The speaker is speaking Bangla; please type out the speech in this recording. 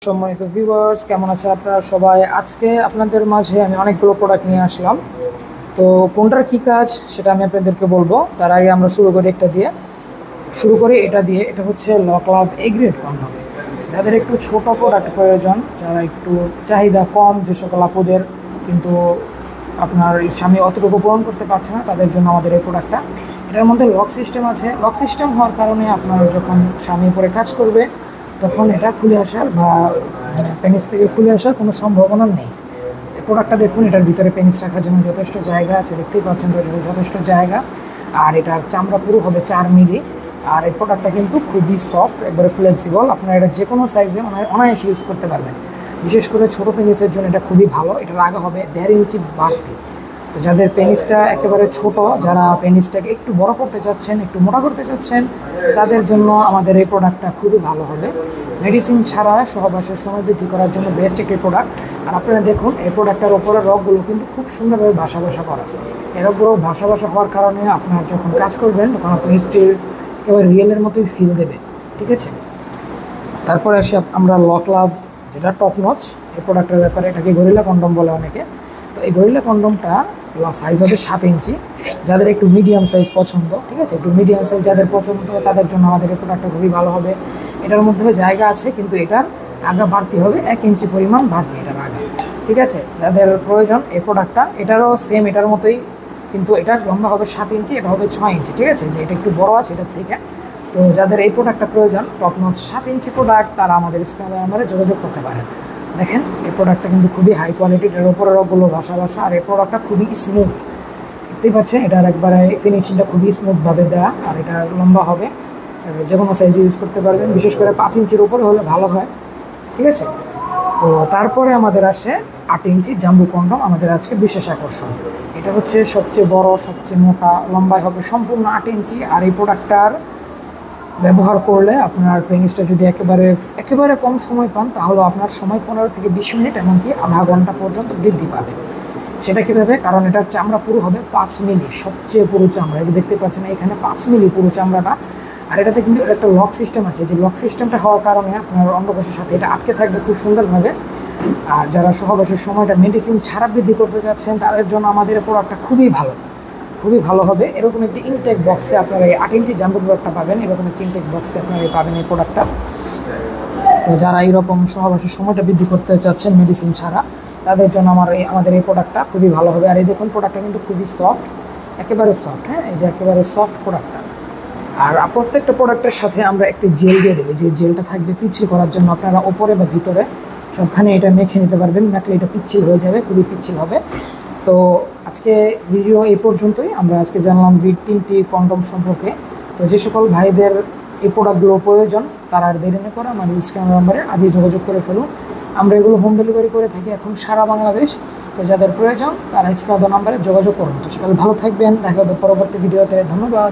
সম্মানিত ভিউয়ার্স, কেমন আছেন আপনারা সবাই? আজকে আপনাদের মাঝে আমি অনেকগুলো প্রোডাক্ট নিয়ে আসলাম। তো কোনটার কী কাজ সেটা আমি আপনাদেরকে বলবো। তার আগে আমরা শুরু করি এটা দিয়ে। এটা হচ্ছে লকলাভ এগ্রেড কন্ডম। যাদের একটু ছোট প্রোডাক্ট প্রয়োজন, যারা একটু চাহিদা কম, যে সকল আপুদের কিন্তু আপনার স্বামী অতটুকু পূরণ করতে পারছে না, তাদের জন্য আমাদের এই প্রোডাক্টটা। এটার মধ্যে লক সিস্টেম আছে। লক সিস্টেম হওয়ার কারণে আপনার যখন স্বামী পরে কাজ করবে তখন এটা খুলে আসার বা পেনিস থেকে খুলে আসার কোনো সম্ভাবনা নেই। এই প্রোডাক্টটা দেখুন, এটার ভিতরে পেনিস রাখার জন্য যথেষ্ট জায়গা আছে, দেখতেই পাচ্ছেন যথেষ্ট জায়গা। আর এটার চামড়া পুরো হবে 4 মিলি। আর এই প্রোডাক্টটা কিন্তু খুবই সফট, একবারে ফ্লেক্সিবল। আপনারা এটা যে কোনো সাইজে অনায়াসে ইউজ করতে পারবেন। বিশেষ করে ছোটো পেনিসের জন্য এটা খুবই ভালো। এটার আগা হবে 1.5 ইঞ্চি বাড়তি। তো যাদের পেনিসটা একেবারে ছোট, যারা পেনিসটাকে একটু বড় করতে চাচ্ছেন, একটু মোটা করতে চাচ্ছেন, তাদের জন্য আমাদের এই প্রোডাক্টটা খুবই ভালো হবে। মেডিসিন ছাড়া সহবাসের সময় বৃদ্ধি করার জন্য বেস্ট একটি প্রোডাক্ট। আর আপনারা দেখুন, এই প্রোডাক্টটার ওপরের রগগুলো কিন্তু খুব সুন্দরভাবে ভাসা করা। এর ওপরেও ভাসা হওয়ার কারণে আপনার যখন কাজ করবেন তখন আপনার স্টিল একেবারে রিয়েলের মতোই ফিল দেবে। ঠিক আছে, তারপরে আসি আমরা লকলাভ, যেটা টপ নচ। এই প্রোডাক্টের ব্যাপারে এটাকে গরিলা কন্ডম বলে অনেকে। তো এই গরিলা কন্ডমটা সাইজ হবে 7 ইঞ্চি। যাদের একটু মিডিয়াম সাইজ পছন্দ, ঠিক আছে, একটু মিডিয়াম সাইজ যাদের পছন্দ, তাদের জন্য আমাদের এই প্রোডাক্টটা খুবই ভালো হবে। এটার মধ্যে জায়গা আছে, কিন্তু এটার আগা বাড়তি হবে 1 ইঞ্চি পরিমাণ বাড়তি এটার আগা। ঠিক আছে, যাদের প্রয়োজন এই প্রোডাক্টটা, এটারও সেম এটার মতোই, কিন্তু এটার লম্বা হবে 7 ইঞ্চি, এটা হবে 6 ইঞ্চি। ঠিক আছে, যে এটা একটু বড় আছে এটার থেকে। তো যাদের এই প্রোডাক্টটা প্রয়োজন, টপ নচ 7 ইঞ্চি প্রোডাক্ট, তারা আমাদের স্ক্রিনে আমাদের যোগাযোগ করতে পারেন। দেখেন, এই প্রোডাক্টটা কিন্তু খুবই হাই কোয়ালিটির। এর ওপরের রগগুলো ভাসা। আর এই প্রোডাক্টটা খুবই স্মুথ, দেখতেই পাচ্ছেন। এটার একবারে ফিনিশিংটা খুবই স্মুথভাবে দেওয়া। আর এটা লম্বা হবে, যে কোনো সাইজে ইউজ করতে পারবেন। বিশেষ করে 5 ইঞ্চির উপরে হলে ভালো হয়। ঠিক আছে, তো তারপরে আমাদের আসে 8 ইঞ্চি জাম্বু কন্ডম, আমাদের আজকে বিশেষ আকর্ষণ। এটা হচ্ছে সবচেয়ে বড়, সবচেয়ে মোটা, লম্বায় হবে সম্পূর্ণ 8 ইঞ্চি। আর এই প্রোডাক্টটার ব্যবহার করলে আপনার পেনিসটা যদি একেবারে কম সময় পান, তাহলে আপনার সময় 15 থেকে 20 মিনিট, এমনকি আধা ঘন্টা পর্যন্ত বৃদ্ধি পাবে। সেটা কীভাবে? কারণ এটার চামড়া পুরো হবে 5 মিলি, সবচেয়ে পুরো চামড়া। এই যে দেখতে পাচ্ছেন এখানে 5 মিলি পুরো চামড়াটা। আর এটাতে কিন্তু একটা লক সিস্টেম আছে। যে লক সিস্টেমটা হওয়ার কারণে আপনার অন্ডকোষের সাথে এটা আটকে থাকবে খুব সুন্দরভাবে। আর যারা সহবাসের সময়টা মেডিসিন ছাড়া বৃদ্ধি করতে চাচ্ছেন, তাদের জন্য আমাদের এই প্রোডাক্টটা খুবই ভালো হবে। এরকম একটি ইনটেক বক্সে আপনারা এই 8 ইঞ্চি জাম্বু প্রোডাক্টটা পাবেন। এরকম একটি ইনটেক বক্সে আপনারা পাবেন এই প্রোডাক্টটা। তো যারা এইরকম সহবাসের সময়টা বৃদ্ধি করতে চাচ্ছেন মেডিসিন ছাড়া, তাদের জন্য আমাদের এই প্রোডাক্টটা খুবই ভালো হবে। আর এই দেখুন, প্রোডাক্টটা কিন্তু খুবই সফট, একেবারে সফট। হ্যাঁ, এই যে একেবারে সফট প্রোডাক্টটা। আর প্রত্যেকটা প্রোডাক্টের সাথে আমরা একটি জেল দিয়ে দেবো, যে জেলটা থাকবে পিচ্ছিল করার জন্য। আপনারা ওপরে বা ভিতরে সবখানে এটা মেখে নিতে পারবেন। মাখলে এটা পিচ্ছিল হয়ে যাবে, খুবই পিচ্ছিল হবে। তো আজকে ভিডিও এই পর্যন্তই। আমরা আজকে জানলাম 3টি কন্ডম সম্পর্কে। তো যে সকল ভাইদের এই প্রোডাক্টগুলো প্রয়োজন, তারা আর দেরি না করে আমাদের স্ক্রিন নাম্বারে আজই যোগাযোগ করে ফেলুন। আমরা এগুলো হোম ডেলিভারি করে থাকি এখন সারা বাংলাদেশ। তো যাদের প্রয়োজন, তারা স্ক্রিন নাম্বারে যোগাযোগ করুন। তো সকালে ভালো থাকবেন, দেখা হবে পরবর্তী ভিডিওতে। ধন্যবাদ।